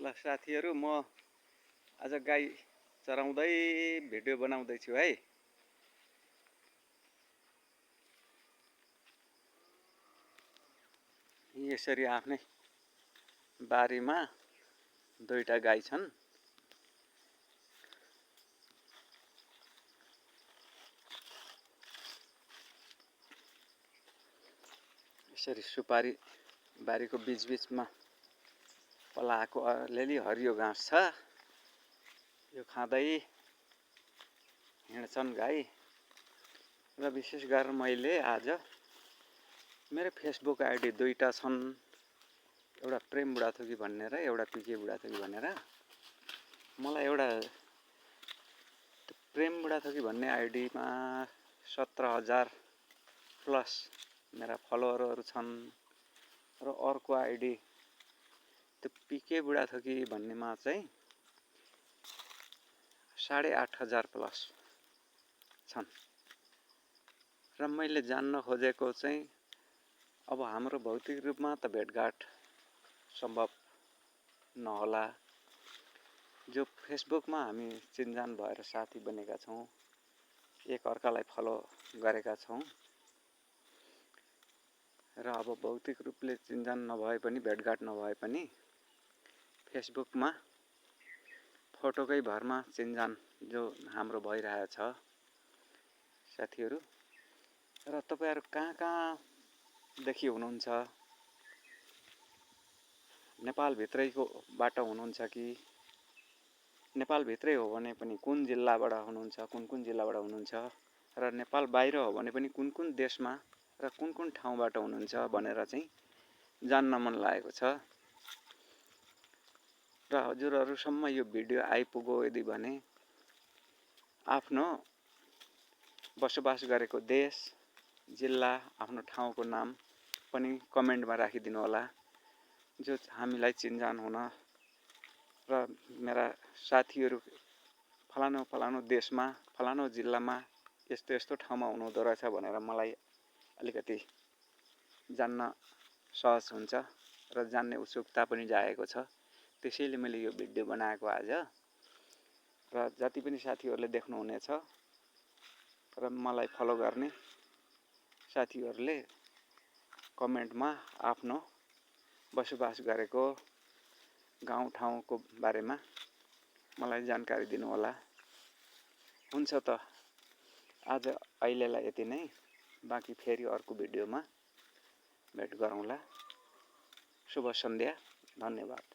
ल साथीहरु, म आज गाई चराउँदै भिडियो बनाउँदै छु है। यसरी आफ्नै बारीमा दुईटा गाई छन्। यसरी सुपारी बारीको बीचबीचमा पलाएको अलिअलि हरियो घाँस छ। यो खाँदै हिँड्छन् गाई। र विशेष गरेर मैले आज मेरो फेसबुक आइडी दुईटा छन्, एउटा प्रेम बुढाथोकी भन्ने र एउटा पिके बुढाथोकी भनेर। मलाई एउटा प्रेम बुढाथोकी भन्ने आइडीमा 17,000 प्लस मेरा फलोअरहरू छन् र अर्को आइडी त्यो पिके बुढाथोकी भन्नेमा चाहिँ 8,500 प्लस छन्। र मैले जान्न खोजेको चाहिँ अब हाम्रो भौतिक रूपमा त भेटघाट सम्भव नहोला। जो फेसबुकमा हामी चिनजान भएर साथी बनेका छौँ, एक अर्कालाई फलो गरेका छौँ र अब भौतिक रूपले चिनजान नभए पनि, भेटघाट नभए पनि फेसबुकमा फोटोकै भरमा चिनजान जो हाम्रो भइरहेछ साथीहरू। र तपाईहरु कहाँदेखि हुनुहुन्छ? नेपाल भित्रैको बाट हुनुहुन्छ कि नेपाल भित्रै हो भने पनि कुन जिल्लाबाट हुनुहुन्छ, कुन जिल्लाबाट हुनुहुन्छ र नेपाल बाहिर हो भने पनि कुन देशमा र कुन ठाउँबाट हुनुहुन्छ भनेर चाहिँ जान्न मन लागेको छ। र हजुरहरुसम्म यो भिडियो आइपुग्यो यदि भने आफ्नो बसोबास गरेको देश, जिल्ला, आफ्नो ठाउँको नाम पनि कमेन्टमा राखिदिनु होला, जो हामीलाई चिनजान हुन र मेरा साथीहरु फलानो देशमा, फलानो जिल्लामा यस्तो ठाउँमा हुनुहुँदो रहेछ भनेर मलाई अलिकति जान्न सहज हुन्छ र जान्ने उत्सुकता पनि जागेको छ। त्यसैले मैले यो भिडियो बनाएको आज। र जति पनि साथीहरुले देख्नुहुनेछ र मलाई फलो गर्ने साथीहरुले कमेन्टमा आफ्नो बसोबास गरेको गाउँ ठाउँको बारेमा मलाई जानकारी दिनु होला। हुन्छ त आज अहिलेलाई यति नै। बाँकी फेरि अर्को भिडियोमा भेट गरौँला। शुभ सन्ध्या। धन्यवाद।